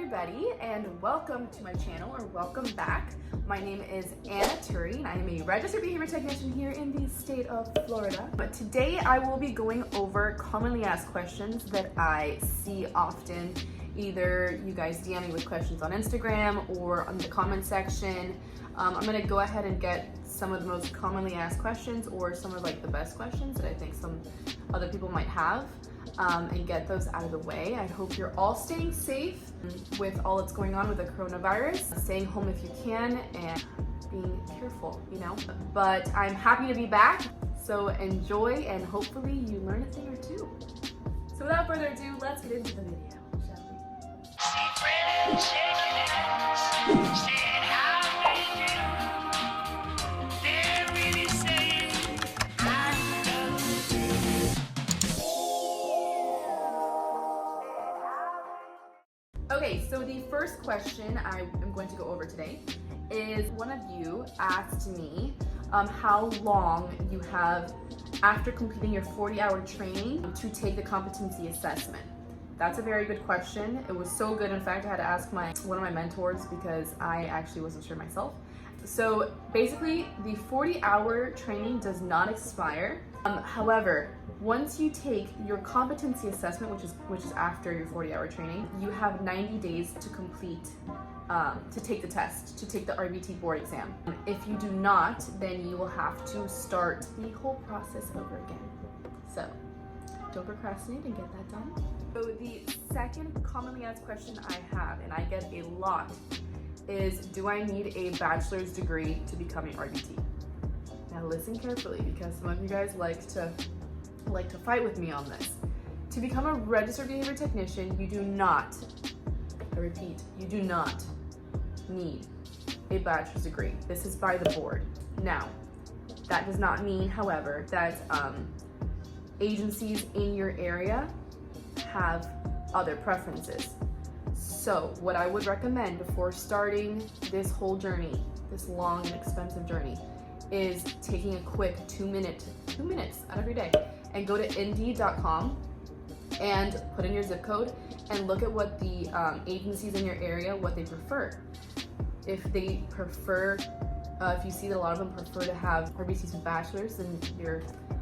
everybody, and welcome to my channel, or welcome back. My name is TURI, and I am a registered behavior technician here in the state of Florida. But today I will be going over commonly asked questions that I see often. Either you guys DM me with questions on Instagram or on the comment section. I'm gonna go ahead and get some of the most commonly asked questions, or some of like the best questions that I think some other people might have, and get those out of the way. I hope you're all staying safe with all that's going on with the coronavirus, staying home if you can, and being careful, you know. But I'm happy to be back, so enjoy, and hopefully you learn a thing or two. So without further ado, let's get into the video, shall we? Okay, so the first question I am going to go over today is, one of you asked me how long you have after completing your 40-hour training to take the competency assessment. That's a very good question. It was so good. In fact, I had to ask one of my mentors because I actually wasn't sure myself. So basically, the 40-hour training does not expire. However, once you take your competency assessment, which is after your 40-hour training, you have 90 days to complete, to take the test, to take the RBT board exam. If you do not, then you will have to start the whole process over again. So don't procrastinate and get that done. So the second commonly asked question I have, and I get a lot, is, do I need a bachelor's degree to become an RBT? Now listen carefully, because some of you guys like to fight with me on this. To become a registered behavior technician, you do not, I repeat, you do not need a bachelor's degree. This is by the board. Now, that does not mean, however, that agencies in your area have other preferences. So what I would recommend before starting this whole journey, this long and expensive journey, is taking a quick 2 minutes out of your day and go to Indeed.com and put in your zip code and look at what the agencies in your area, what they prefer. If they prefer, if you see that a lot of them prefer to have RBTs with bachelors, then you're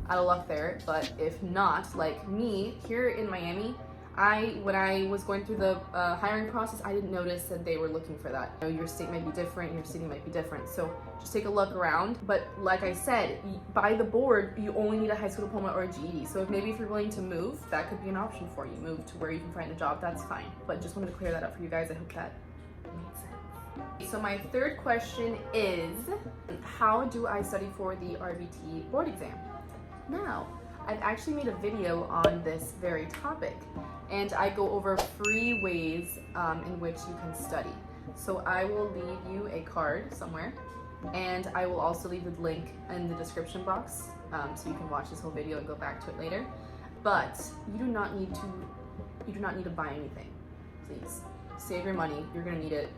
out of luck there. But if not, like me here in Miami, when I was going through the hiring process, I didn't notice that they were looking for that. You know, your state might be different, your city might be different. So just take a look around. But like I said, by the board, you only need a high school diploma or a GED. So if you're willing to move, that could be an option for you. Move to where you can find a job, that's fine. But just wanted to clear that up for you guys. I hope that makes sense. So my third question is, how do I study for the RBT board exam? Now, I've actually made a video on this very topic, and I go over 3 ways in which you can study. So I will leave you a card somewhere, and I will also leave the link in the description box, so you can watch this whole video and go back to it later. But you do not need to buy anything. Please save your money. You're gonna need it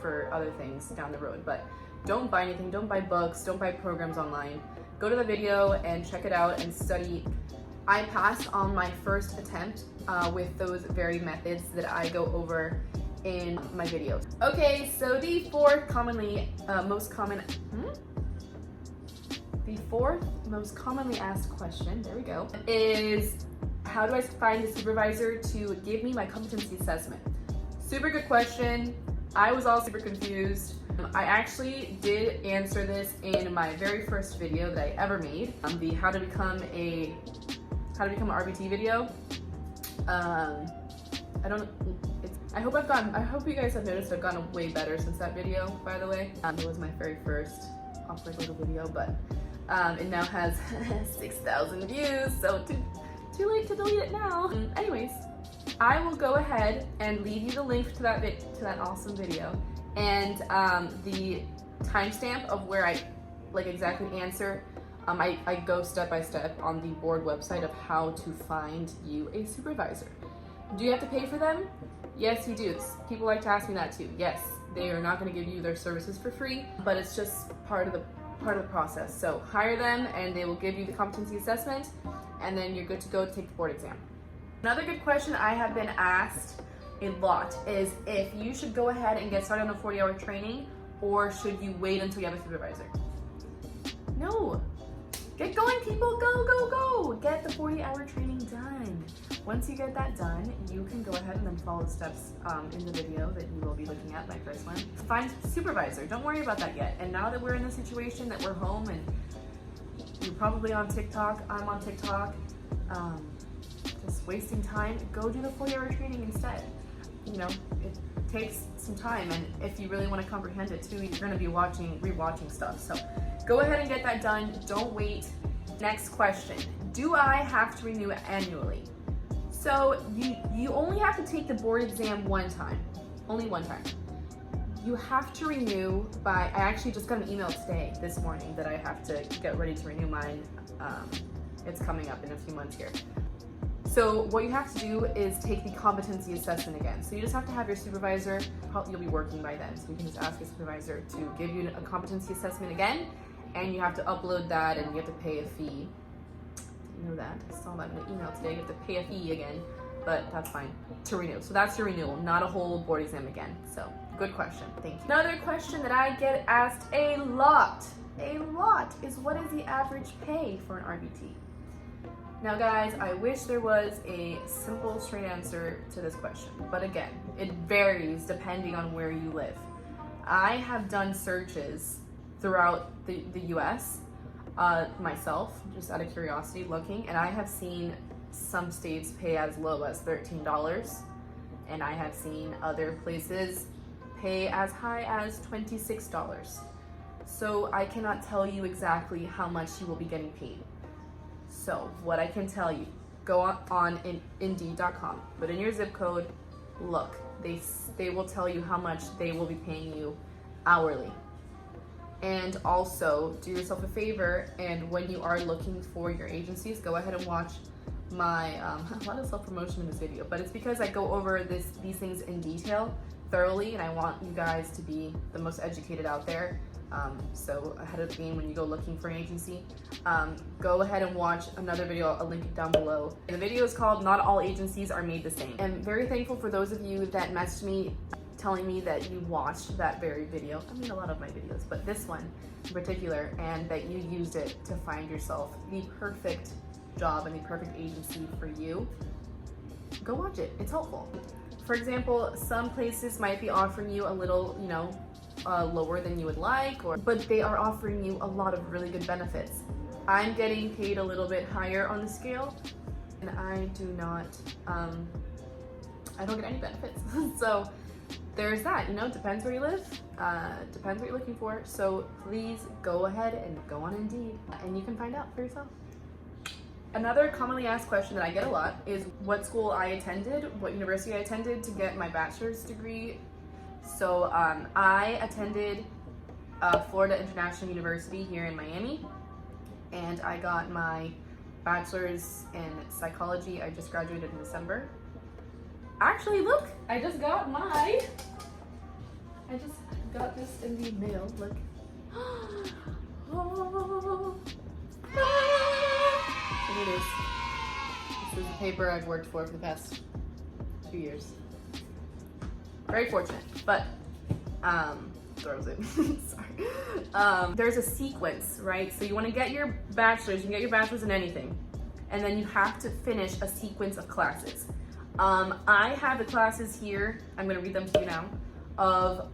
for other things down the road, but don't buy anything. Don't buy books, don't buy programs online. Go to the video and check it out and study. I passed on my first attempt with those very methods that I go over in my videos. Okay, so the fourth most commonly asked question, there we go, is, how do I find a supervisor to give me my competency assessment? Super good question. I was all super confused. I actually did answer this in my very first video that I ever made, the how to become an RBT video. I hope you guys have noticed I've gotten way better since that video, by the way. It was my very first awkward little video, but it now has 6,000 views, so too late to delete it now. Anyways, I will go ahead and leave you the link to that awesome video, and the timestamp of where I exactly answer. I go step by step on the board website of how to find you a supervisor. Do you have to pay for them? Yes, you do. People like to ask me that too. Yes, they are not going to give you their services for free, but it's just part of the process. So hire them, and they will give you the competency assessment, and then you're good to go to take the board exam. Another good question I have been asked a lot is if you should go ahead and get started on a 40-hour training, or should you wait until you have a supervisor? No. Get going, people. Go, go, go. Get the 40-hour training done. Once you get that done, you can go ahead and then follow the steps in the video that you will be looking at, my first one. Find a supervisor. Don't worry about that yet. And now that we're in the situation that we're home and you're probably on TikTok, I'm on TikTok, just wasting time, go do the 40-hour training instead. You know, it takes some time, and if you really want to comprehend it too, you're going to be rewatching stuff. So go ahead and get that done. Don't wait. Next question. Do I have to renew annually? So you only have to take the board exam one time. Only one time. You have to renew by, I actually just got an email today, this morning, that I have to get ready to renew mine. It's coming up in a few months here. So what you have to do is take the competency assessment again. So you just have to have your supervisor, you'll be working by then, so you can just ask your supervisor to give you a competency assessment again, and you have to upload that and you have to pay a fee. You know that, I saw that in the email today, you have to pay a fee again, but that's fine, to renew. So that's your renewal, not a whole board exam again. So good question, thank you. Another question that I get asked a lot is what is the average pay for an RBT? Now guys, I wish there was a simple, straight answer to this question, but again, it varies depending on where you live. I have done searches throughout the US myself, just out of curiosity looking, and I have seen some states pay as low as $13, and I have seen other places pay as high as $26. So I cannot tell you exactly how much you will be getting paid. So what I can tell you, go on Indeed.com, put in your zip code, look, they will tell you how much they will be paying you hourly. And also do yourself a favor, and when you are looking for your agencies, go ahead and watch my, a lot of self-promotion in this video, but it's because I go over these things in detail, thoroughly, and I want you guys to be the most educated out there. So ahead of the game, when you go looking for an agency, go ahead and watch another video. I'll link it down below. And the video is called Not All Agencies Are Made the Same. I'm very thankful for those of you that messaged me telling me that you watched that very video. I mean, a lot of my videos, but this one in particular, and that you used it to find yourself the perfect job and the perfect agency for you. Go watch it, it's helpful. For example, some places might be offering you a little, you know, lower than you would like, but they are offering you a lot of really good benefits. I'm getting paid a little bit higher on the scale, and I do not, I don't get any benefits. So there's that, you know, depends where you live, depends what you're looking for. So please go ahead and go on Indeed, and you can find out for yourself. Another commonly asked question that I get a lot is what school I attended, what university I attended to get my bachelor's degree. So I attended Florida International University here in Miami, and I got my bachelor's in psychology. I just graduated in December. Actually, look, I just got this in the mail, look. Oh. Look at this. This is the paper I've worked for the past 2 years. Very fortunate, but throws it. Sorry. There's a sequence, right? So you want to get your bachelor's. You can get your bachelor's in anything, and then you have to finish a sequence of classes. I have the classes here. I'm going to read them to you now. Of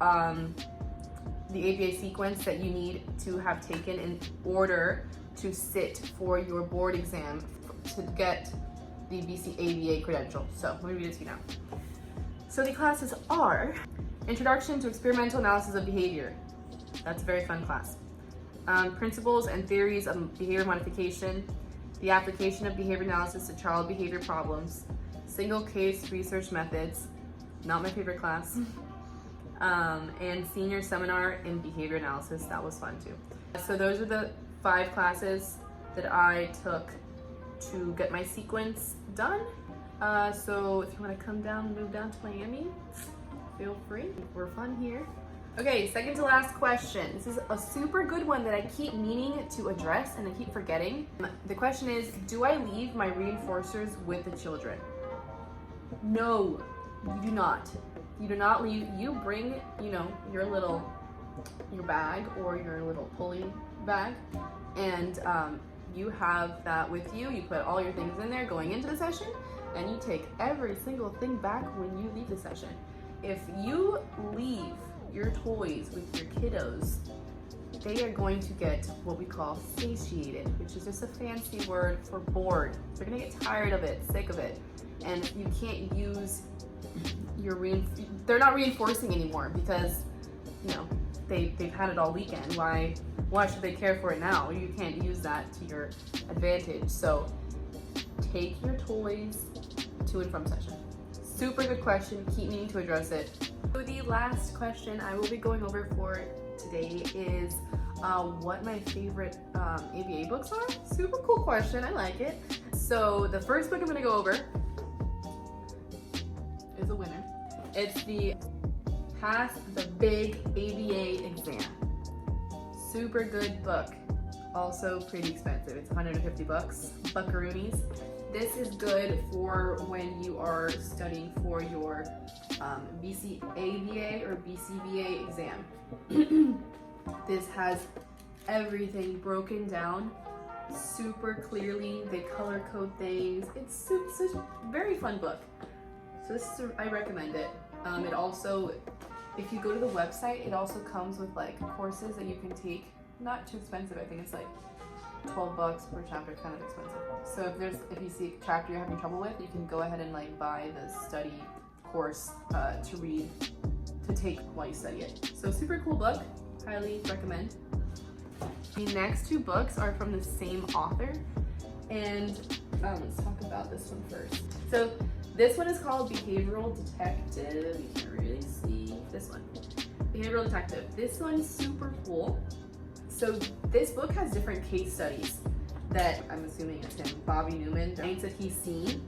the ABA sequence that you need to have taken in order to sit for your board exam to get the BCBA credential. So let me read it to you now. So the classes are Introduction to Experimental Analysis of Behavior. That's a very fun class. Principles and Theories of Behavior Modification. The Application of Behavior Analysis to Child Behavior Problems. Single Case Research Methods. Not my favorite class. And Senior Seminar in Behavior Analysis. That was fun too. So those are the 5 classes that I took to get my sequence done. So if you want to come down and move down to Miami, feel free. We're fun here. Okay, second to last question. This is a super good one that I keep meaning to address and I keep forgetting. The question is, do I leave my reinforcers with the children? No, You do not leave. You bring, you know, your bag or your little pulley bag, and you have that with you. You put all your things in there going into the session, and you take every single thing back when you leave the session. If you leave your toys with your kiddos, they are going to get what we call satiated, which is just a fancy word for bored. They're gonna get tired of it, sick of it, and you can't use they're not reinforcing anymore because, you know, they've had it all weekend. Why should they care for it now? You can't use that to your advantage. So take your toys to and from session. Super good question, keep meaning to address it. So the last question I will be going over for today is what my favorite ABA books are. Super cool question, I like it. So the first book I'm gonna go over is a winner. It's the Pass the Big ABA Exam. Super good book. Also pretty expensive. It's 150 bucks, buckaroonies. This is good for when you are studying for your BCABA or BCBA exam. This has everything broken down super clearly. They color code things. It's a very fun book. So I recommend it. It also, if you go to the website, it also comes with like courses that you can take. Not too expensive. I think it's like 12 bucks per chapter, kind of expensive. So if you see a chapter you're having trouble with, you can go ahead and like buy the study course to read, to take while you study it. So super cool book, highly recommend. The next two books are from the same author, and let's talk about this one first. So this one is called Behavioral Detective. You can't really see this one. Behavioral Detective. This one's super cool. So this book has different case studies that I'm assuming it's him, Bobby Newman, things that he's seen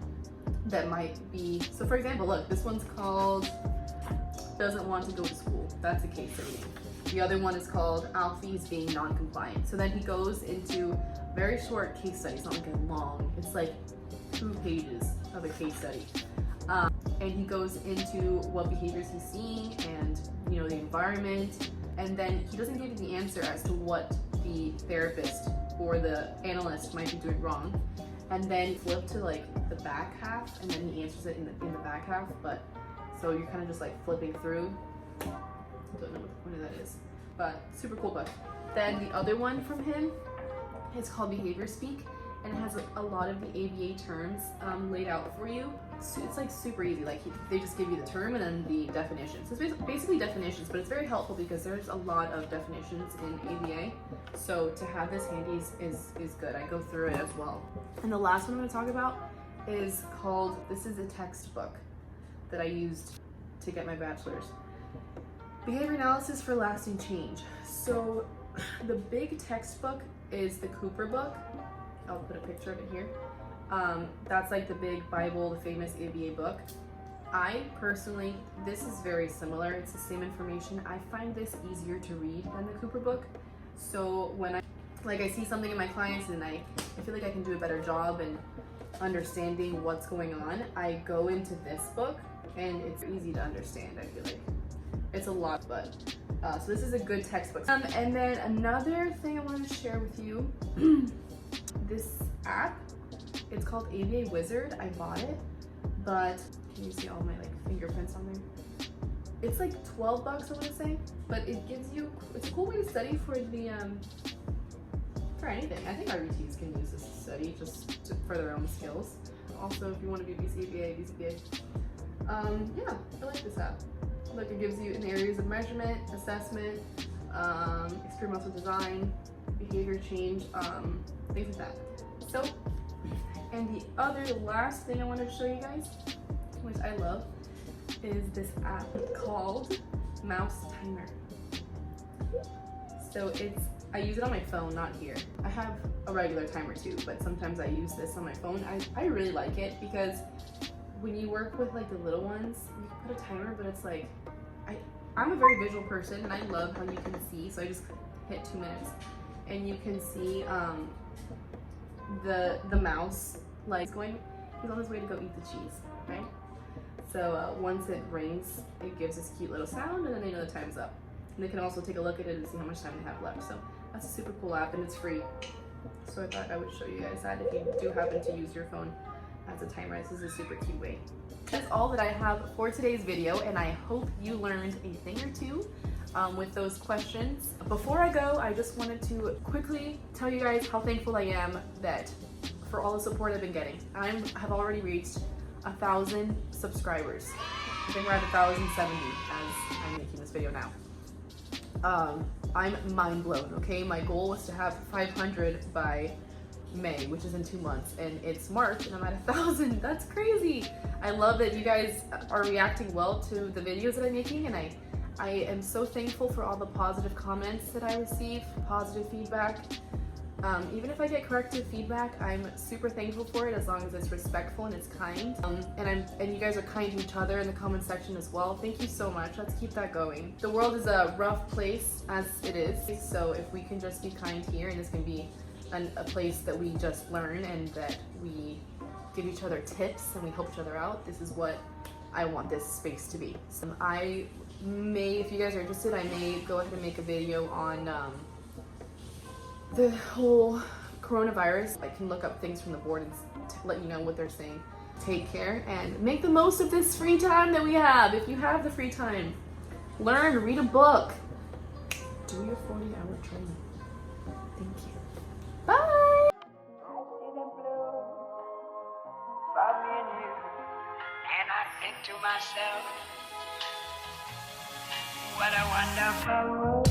that might be, so for example, look, this one's called Doesn't Want to Go to School. That's a case study. The other one is called Alfie's Being Non-Compliant. So then he goes into very short case studies, not like a long, it's like 2 pages of a case study. And he goes into what behaviors he's seeing and, you know, the environment. And then he doesn't give you the answer as to what the therapist or the analyst might be doing wrong. And then flip to like the back half, and then he answers it in the back half. But so you're kind of just like flipping through. I don't know what the point of that is, but super cool book. Then the other one from him is called Behavior Speak, and it has a lot of the ABA terms laid out for you. So it's like super easy. Like they just give you the term and then the definitions. So it's basically definitions, but it's very helpful because there's a lot of definitions in ABA. So to have this handy is good. I go through it as well. And the last one I'm going to talk about is called, this is a textbook that I used to get my bachelor's. Behavior Analysis for Lasting Change. So the big textbook is the Cooper book. I'll put a picture of it here. That's like the big Bible, the famous ABA book. I personally, this is very similar. It's the same information. I find this easier to read than the Cooper book. So when I see something in my clients and I feel like I can do a better job in understanding what's going on, I go into this book and it's easy to understand. I feel like it's a lot, but so this is a good textbook. And then another thing I wanted to share with you, this app, it's called ABA Wizard. I bought it, but can you see all my like fingerprints on there? It's like 12 bucks, I want to say, but it gives you, it's a cool way to study for the for anything. I think RBTs can use this to study for their own skills. Also, if you want to be BCBA, yeah, I like this app. Look, it gives you in areas of measurement, assessment, experimental design, behavior change, things like that. So, and the last thing I wanted to show you guys, which I love, is this app called Mouse Timer. So I use it on my phone, not here. I have a regular timer too, but sometimes I use this on my phone. I really like it because when you work with like the little ones, you can put a timer, but it's like, I'm a very visual person and I love how you can see, so I just hit 2 minutes and you can see the mouse, like he's on his way to go eat the cheese, right? So once it rings, it gives this cute little sound, and then they know the time's up. And they can also take a look at it and see how much time they have left. So that's a super cool app, and it's free. So I thought I would show you guys that if you do happen to use your phone as a timer. This is a super cute way. That's all that I have for today's video, and I hope you learned a thing or two with those questions. Before I go, I just wanted to quickly tell you guys how thankful I am that for all the support I've been getting. I have already reached 1,000 subscribers. I think we're at 1,070 as I'm making this video now. I'm mind blown, okay? My goal was to have 500 by May, which is in 2 months, and it's March and I'm at 1,000. That's crazy. I love that you guys are reacting well to the videos that I'm making, and I am so thankful for all the positive comments that I receive, positive feedback. Even if I get corrective feedback, I'm super thankful for it as long as it's respectful and it's kind. And you guys are kind to each other in the comment section as well. Thank you so much. Let's keep that going. The world is a rough place as it is, so if we can just be kind here, and this can be a place that we just learn and that we give each other tips and we help each other out, this is what I want this space to be. So I may, if you guys are interested, I may go ahead and make a video on the whole coronavirus. I can look up things from the board and let you know what they're saying. Take care and make the most of this free time that we have. If you have the free time, learn, read a book, do your 40-hour training. Thank you. Bye. And I think to myself, what a wonderful world.